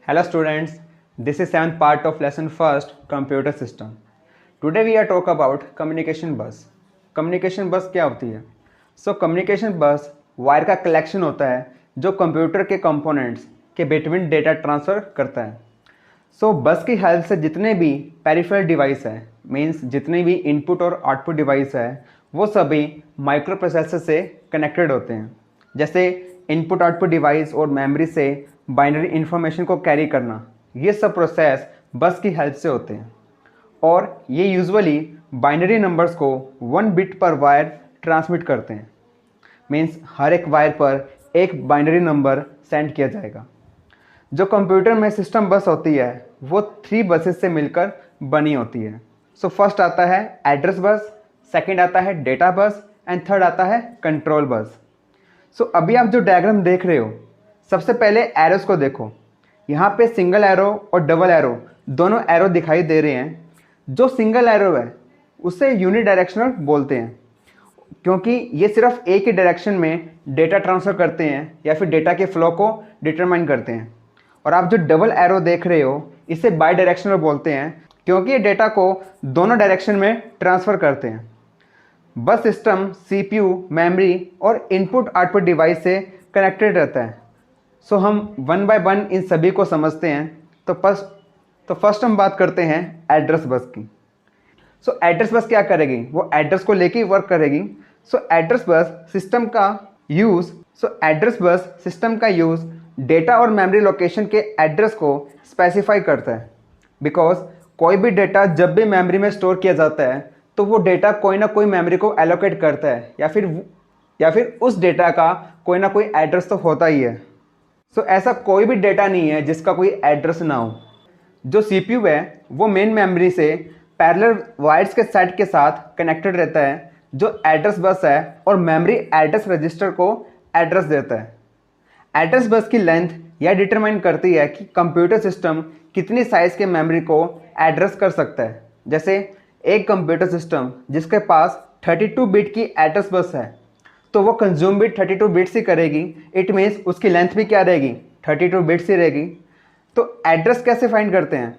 Hello students, this is 7th part of lesson first computer system. Today we are talk about communication bus. Communication bus क्या होती है? Communication bus wire का collection होता है जो computer के components के बिटवीन डेटा ट्रांसफ़र करता है. बस की हेल्प से जितने भी पेरिफेरल डिवाइस है मीन्स जितने भी इनपुट और आउटपुट डिवाइस है वो सभी माइक्रो प्रोसेसर से कनेक्टेड होते हैं. जैसे इनपुट आउटपुट डिवाइस और मेमोरी से बाइनरी इन्फॉर्मेशन को कैरी करना, ये सब प्रोसेस बस की हेल्प से होते हैं और ये यूजुअली बाइनरी नंबर्स को 1 बिट पर वायर ट्रांसमिट करते हैं. मीन्स हर एक वायर पर एक बाइनरी नंबर सेंड किया जाएगा. जो कंप्यूटर में सिस्टम बस होती है वो 3 बसेस से मिलकर बनी होती है. फर्स्ट आता है एड्रेस बस, सेकंड आता है डेटा बस एंड थर्ड आता है कंट्रोल बस. अभी आप जो डायग्राम देख रहे हो, सबसे पहले एरोस को देखो. यहाँ पे सिंगल एरो और डबल एरो दोनों एरो दिखाई दे रहे हैं. जो सिंगल एरो है उसे यूनिडायरेक्शनल बोलते हैं क्योंकि ये सिर्फ एक ही डायरेक्शन में डेटा ट्रांसफ़र करते हैं या फिर डेटा के फ्लो को डिटरमाइन करते हैं. और आप जो डबल एरो देख रहे हो इसे बाई डायरेक्शनल बोलते हैं क्योंकि ये डेटा को दोनों डायरेक्शन में ट्रांसफ़र करते हैं. बस सिस्टम सीपीयू, मेमोरी और इनपुट आउटपुट डिवाइस से कनेक्टेड रहता है. हम वन बाय वन इन सभी को समझते हैं. फर्स्ट हम बात करते हैं एड्रेस बस की. एड्रेस बस क्या करेगी? वो एड्रेस को लेके वर्क करेगी. एड्रेस बस सिस्टम का यूज़ डेटा और मेमोरी लोकेशन के एड्रेस को स्पेसिफाई करता है. बिकॉज कोई भी डेटा जब भी मेमोरी में स्टोर किया जाता है तो वो डेटा कोई ना कोई मेमोरी को एलोकेट करता है या फिर उस डेटा का कोई ना कोई एड्रेस तो होता ही है. ऐसा कोई भी डेटा नहीं है जिसका कोई एड्रेस ना हो. जो सीपीयू है वो मेन मेमोरी से पैरेलल वायर्स के सेट के साथ कनेक्टेड रहता है जो एड्रेस बस है और मेमोरी एड्रेस रजिस्टर को एड्रेस देता है. एड्रेस बस की लेंथ यह डिटरमाइन करती है कि कंप्यूटर सिस्टम कितनी साइज़ के मेमोरी को एड्रेस कर सकता है. जैसे एक कंप्यूटर सिस्टम जिसके पास 32 बिट की एड्रेस बस है तो वो कंज्यूम बिट 32 बिट्स ही करेगी. इट मीन्स उसकी लेंथ भी क्या रहेगी? 32 बिट्स ही रहेगी. तो एड्रेस कैसे फाइंड करते हैं?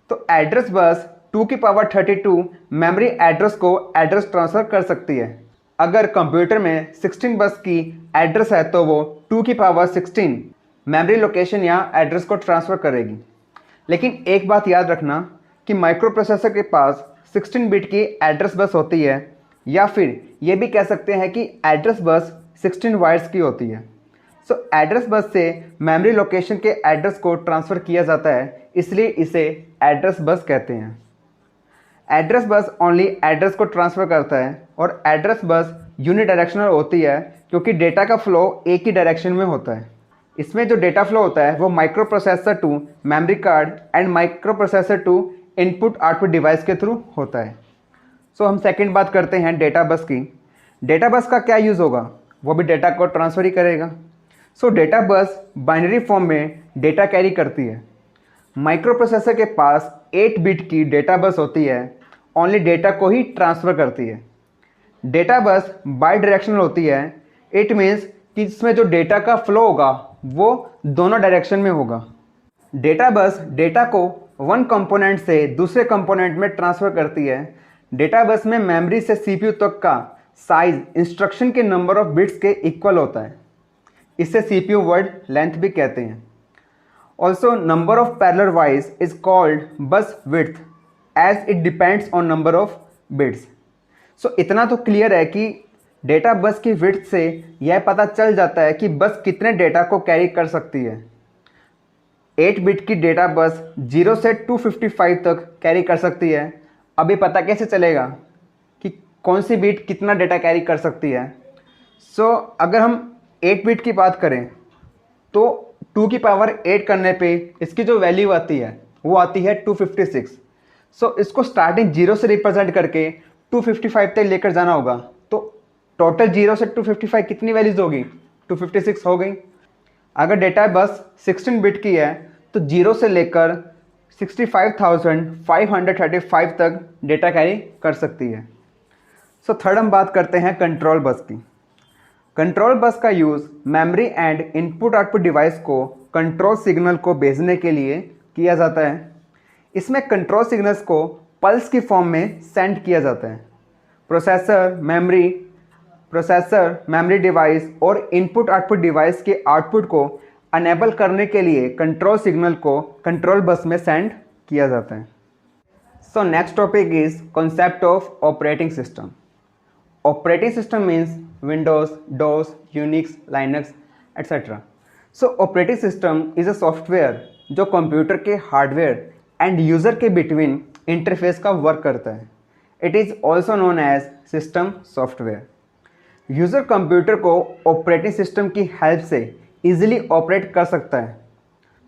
तो एड्रेस बस 2 की पावर 32 मेमोरी एड्रेस को एड्रेस ट्रांसफ़र कर सकती है. अगर कंप्यूटर में 16 बस की एड्रेस है तो वो 2 की पावर 16 मेमोरी लोकेशन या एड्रेस को ट्रांसफ़र करेगी. लेकिन एक बात याद रखना कि माइक्रो प्रोसेसर के पास 16 बिट की एड्रेस बस होती है या फिर ये भी कह सकते हैं कि एड्रेस बस 16 वायर्स की होती है. एड्रेस बस से मेमोरी लोकेशन के एड्रेस को ट्रांसफ़र किया जाता है, इसलिए इसे एड्रेस बस कहते हैं. एड्रेस बस ओनली एड्रेस को ट्रांसफ़र करता है और एड्रेस बस यूनिडायरेक्शनल होती है क्योंकि डेटा का फ्लो एक ही डायरेक्शन में होता है. इसमें जो डेटा फ्लो होता है वो micro processor to memory card and micro processor to input output device के थ्रू होता है. हम सेकंड बात करते हैं डेटा बस की. डेटा बस का क्या यूज़ होगा? वो भी डेटा को ट्रांसफ़र ही करेगा. डेटा बस बाइनरी फॉर्म में डेटा कैरी करती है. माइक्रो प्रोसेसर के पास 8 बिट की डेटा बस होती है, ओनली डेटा को ही ट्रांसफ़र करती है. डेटा बस बाई डायरेक्शनल होती है. इट मीन्स कि इसमें जो डेटा का फ्लो होगा वो दोनों डायरेक्शन में होगा. डेटा बस डेटा को वन कंपोनेंट से दूसरे कंपोनेंट में ट्रांसफ़र करती है. डेटा बस में मेमोरी से सीपीयू तक का साइज इंस्ट्रक्शन के नंबर ऑफ बिट्स के इक्वल होता है. इसे सीपीयू वर्ड लेंथ भी कहते हैं. Also number of parallel wires is called bus width as it depends on number of bits. इतना तो क्लियर है कि डेटा बस की विड्थ से यह पता चल जाता है कि बस कितने डेटा को कैरी कर सकती है. 8 बिट की डेटा बस 0 से 255 तक कैरी कर सकती है. अभी पता कैसे चलेगा कि कौन सी बिट कितना डेटा कैरी कर सकती है? अगर हम 8 बिट की बात करें तो 2 की पावर 8 करने पे इसकी जो वैल्यू आती है वो आती है 256. इसको स्टार्टिंग 0 से रिप्रेजेंट करके 255 तक लेकर जाना होगा. तो टोटल 0 से 255 कितनी वैल्यूज़ होगी? 256 हो गई. अगर डेटा बस 16 बिट की है तो 0 से लेकर 65,535 तक डेटा कैरी कर सकती है. थर्ड हम बात करते हैं कंट्रोल बस की. कंट्रोल बस का use memory and input output device को कंट्रोल सिग्नल को भेजने के लिए किया जाता है। इसमें कंट्रोल सिग्नल्स को पल्स की फॉर्म में सेंड किया जाता है। प्रोसेसर मेमोरी डिवाइस और इनपुट आउटपुट डिवाइस के आउटपुट को अनेबल करने के लिए कंट्रोल सिग्नल को कंट्रोल बस में सेंड किया जाता है। So next topic is concept of operating system. Operating system means Windows, DOS, Unix, Linux etcetera. So operating system is a software जो कंप्यूटर के हार्डवेयर एंड यूज़र के between interface का work करता है। It is also known as system software. User computer को operating system की help से easily operate कर सकता है।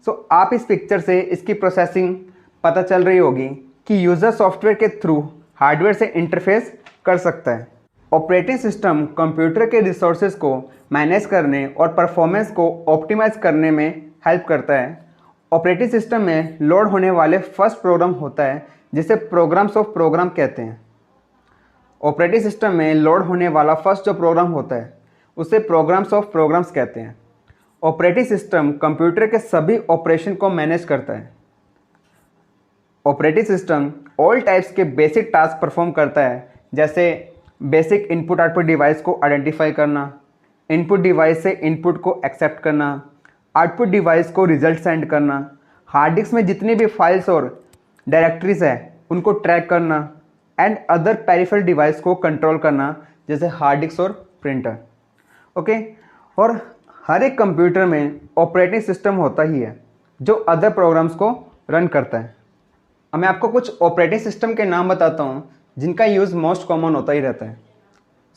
सो आप इस पिक्चर से इसकी प्रोसेसिंग पता चल रही होगी कि यूज़र सॉफ्टवेयर के थ्रू हार्डवेयर से इंटरफेस कर सकता है। ऑपरेटिंग सिस्टम कंप्यूटर के रिसोर्सेज को मैनेज करने और परफॉर्मेंस को ऑप्टिमाइज करने में हेल्प करता है। ऑपरेटिंग सिस्टम में लोड होने वाले फर्स्ट प्रोग्राम होता है जिसे प्रोग्राम्स ऑफ प्रोग्राम कहते हैं। ऑपरेटिंग सिस्टम में लोड होने वाला फर्स्ट जो प्रोग्राम होता है उसे प्रोग्राम्स ऑफ प्रोग्राम्स कहते हैं। ऑपरेटिंग सिस्टम कंप्यूटर के सभी ऑपरेशन को मैनेज करता है। ऑपरेटिंग सिस्टम ऑल टाइप्स के बेसिक टास्क परफॉर्म करता है, जैसे बेसिक इनपुट आउटपुट डिवाइस को आइडेंटिफाई करना, इनपुट डिवाइस से इनपुट को एक्सेप्ट करना, आउटपुट डिवाइस को रिजल्ट सेंड करना, हार्ड डिस्क में जितनी भी फाइल्स और डायरेक्टरीज है उनको ट्रैक करना एंड अदर पेरिफेरल डिवाइस को कंट्रोल करना, जैसे हार्ड डिस्क और प्रिंटर। ओके, और हर एक कंप्यूटर में ऑपरेटिंग सिस्टम होता ही है जो अदर प्रोग्राम्स को रन करता है। अब मैं आपको कुछ ऑपरेटिंग सिस्टम के नाम बताता हूँ जिनका यूज़ मोस्ट कॉमन होता ही रहता है।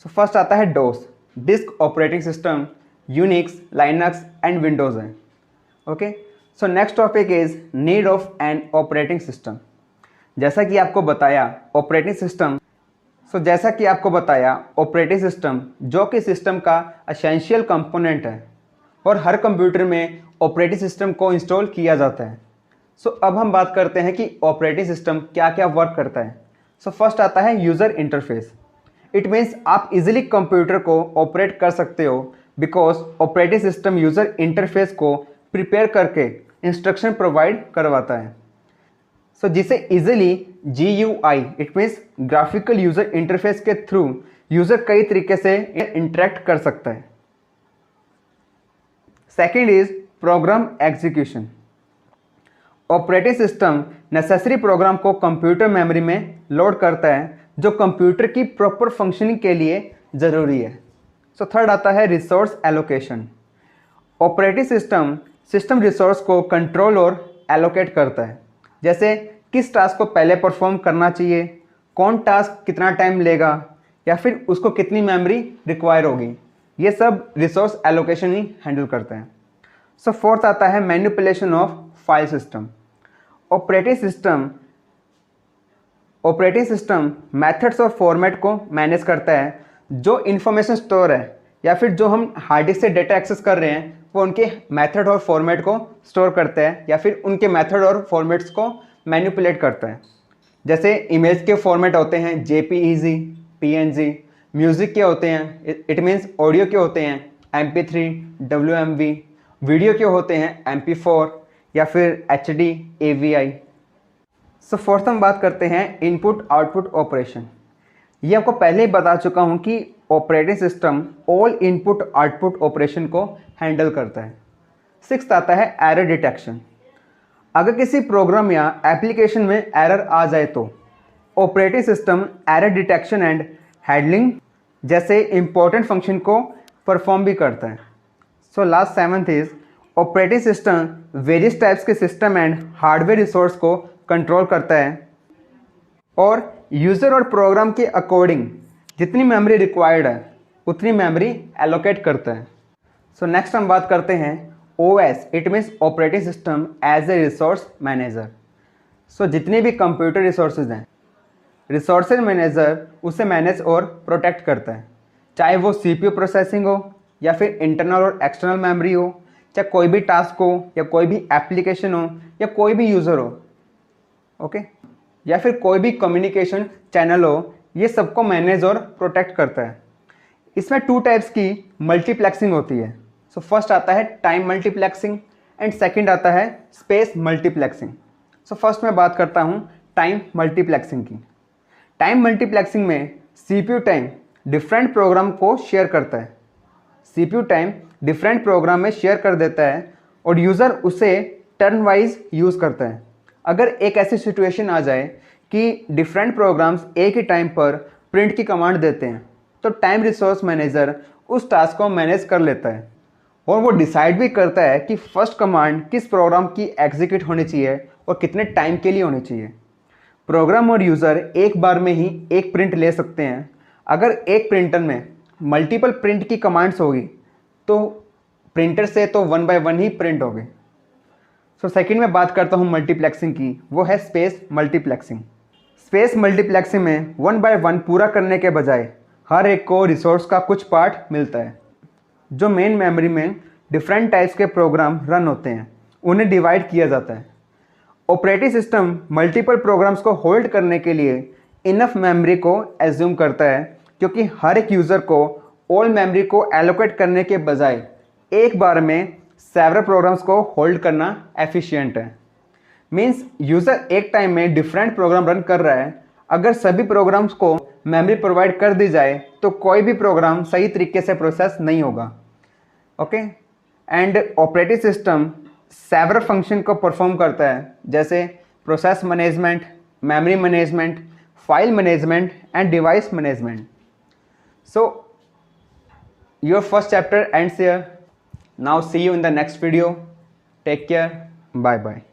सो फर्स्ट आता है DOS, disk operating system, Unix, Linux and Windows है। Okay, so next topic is need of an operating system. जैसा कि आपको बताया ऑपरेटिंग सिस्टम जो कि सिस्टम का एसेंशियल कंपोनेंट है और हर कंप्यूटर में ऑपरेटिंग सिस्टम को इंस्टॉल किया जाता है। सो अब हम बात करते हैं कि ऑपरेटिंग सिस्टम क्या क्या वर्क करता है। सो फर्स्ट आता है यूज़र इंटरफेस। इट मीन्स आप इजीली कंप्यूटर को ऑपरेट कर सकते हो because operating system user interface को प्रिपेयर करके इंस्ट्रक्शन प्रोवाइड करवाता है। सो जिसे easily GUI it means graphical user interface के थ्रू यूज़र कई तरीके से इंटरेक्ट कर सकता है। Second is program execution. Operating system necessary program को कंप्यूटर मेमोरी में लोड करता है जो कंप्यूटर की प्रॉपर फंक्शनिंग के लिए ज़रूरी है। सो थर्ड आता है resource allocation. Operating system resource को कंट्रोल और एलोकेट करता है, जैसे किस टास्क को पहले परफॉर्म करना चाहिए, कौन टास्क कितना टाइम लेगा या फिर उसको कितनी मेमोरी रिक्वायर होगी। ये सब रिसोर्स एलोकेशन ही हैंडल करते हैं। सो फोर्थ आता है manipulation of file system. Operating system methods और फॉर्मेट को मैनेज करता है। जो इन्फॉर्मेशन स्टोर है या फिर जो हम हार्ड डिस्क से डेटा एक्सेस कर रहे हैं वो उनके मेथड और फॉर्मेट को स्टोर करता है या फिर उनके मेथड और फॉर्मेट्स को मैनिपुलेट करता है। जैसे इमेज के फॉर्मेट होते हैं JPEG, PNG, म्यूज़िक के होते हैं इट मीन्स ऑडियो के होते हैं MP3, WMV, वीडियो के होते हैं MP4 या फिर HD, AVI। सो फोर्थ हम बात करते हैं इनपुट आउटपुट ऑपरेशन। ये आपको पहले ही बता चुका हूँ कि operating system all input output operation को हैंडल करता है। सिक्स्थ आता है एरर डिटेक्शन। अगर किसी प्रोग्राम या एप्लीकेशन में एरर आ जाए तो operating system error detection and handling जैसे इंपॉर्टेंट फंक्शन को परफॉर्म भी करता है। So last seventh is operating system various types के सिस्टम एंड हार्डवेयर रिसोर्स को कंट्रोल करता है और यूज़र और प्रोग्राम के अकॉर्डिंग जितनी मेमोरी रिक्वायर्ड है उतनी मेमोरी एलोकेट करता है। सो नेक्स्ट हम बात करते हैं OS it means operating system as a resource manager. So जितने भी कंप्यूटर रिसोर्सेज हैं रिसोर्सेज मैनेजर उसे मैनेज और प्रोटेक्ट करता है, चाहे वो CPU प्रोसेसिंग हो या फिर इंटरनल और एक्सटर्नल मेमोरी हो, चाहे कोई भी टास्क हो या कोई भी एप्लीकेशन हो या कोई भी यूज़र हो, ओके, या फिर कोई भी कम्युनिकेशन चैनल हो, ये सबको मैनेज और प्रोटेक्ट करता है। इसमें 2 टाइप्स की मल्टीप्लेक्सिंग होती है। सो फर्स्ट आता है टाइम मल्टीप्लेक्सिंग एंड सेकंड आता है स्पेस मल्टीप्लेक्सिंग। सो फर्स्ट मैं बात करता हूँ टाइम मल्टीप्लेक्सिंग की। टाइम मल्टीप्लेक्सिंग में सीपीयू टाइम डिफरेंट प्रोग्राम को शेयर करता है। सीपीयू टाइम डिफरेंट प्रोग्राम में शेयर कर देता है और यूज़र उसे टर्न वाइज यूज़ करता है। अगर एक ऐसी सिचुएशन आ जाए कि डिफरेंट प्रोग्राम्स एक ही टाइम पर प्रिंट की कमांड देते हैं तो टाइम रिसोर्स मैनेजर उस टास्क को मैनेज कर लेता है और वो डिसाइड भी करता है कि फर्स्ट कमांड किस प्रोग्राम की एग्जीक्यूट होनी चाहिए और कितने टाइम के लिए होनी चाहिए। प्रोग्राम और यूज़र एक बार में ही एक प्रिंट ले सकते हैं। अगर एक प्रिंटर में मल्टीपल प्रिंट की कमांड्स होगी तो प्रिंटर से तो 1 बाय 1 ही प्रिंट होगी। सो सेकंड में बात करता हूँ मल्टीप्लेक्सिंग की, वो है स्पेस मल्टीप्लेक्सिंग। स्पेस मल्टीप्लेक्सिंग में 1 बाय 1 पूरा करने के बजाय हर एक को रिसोर्स का कुछ पार्ट मिलता है। जो मेन मेमोरी में डिफरेंट टाइप्स के प्रोग्राम रन होते हैं उन्हें डिवाइड किया जाता है। ऑपरेटिंग सिस्टम मल्टीपल प्रोग्राम्स को होल्ड करने के लिए इनफ मेमोरी को एज्यूम करता है, क्योंकि हर एक यूज़र को ऑल मेमोरी को एलोकेट करने के बजाय एक बार में सेवरल प्रोग्राम्स को होल्ड करना एफिशिएंट है। मीन्स यूज़र एक टाइम में डिफरेंट प्रोग्राम रन कर रहा है। अगर सभी प्रोग्राम्स को मेमोरी प्रोवाइड कर दी जाए तो कोई भी प्रोग्राम सही तरीके से प्रोसेस नहीं होगा। Okay, and operating system several function को परफॉर्म करता है, जैसे process management, memory management, file management and device management. So your first chapter ends here. Now see you in the next video. Take care. Bye bye.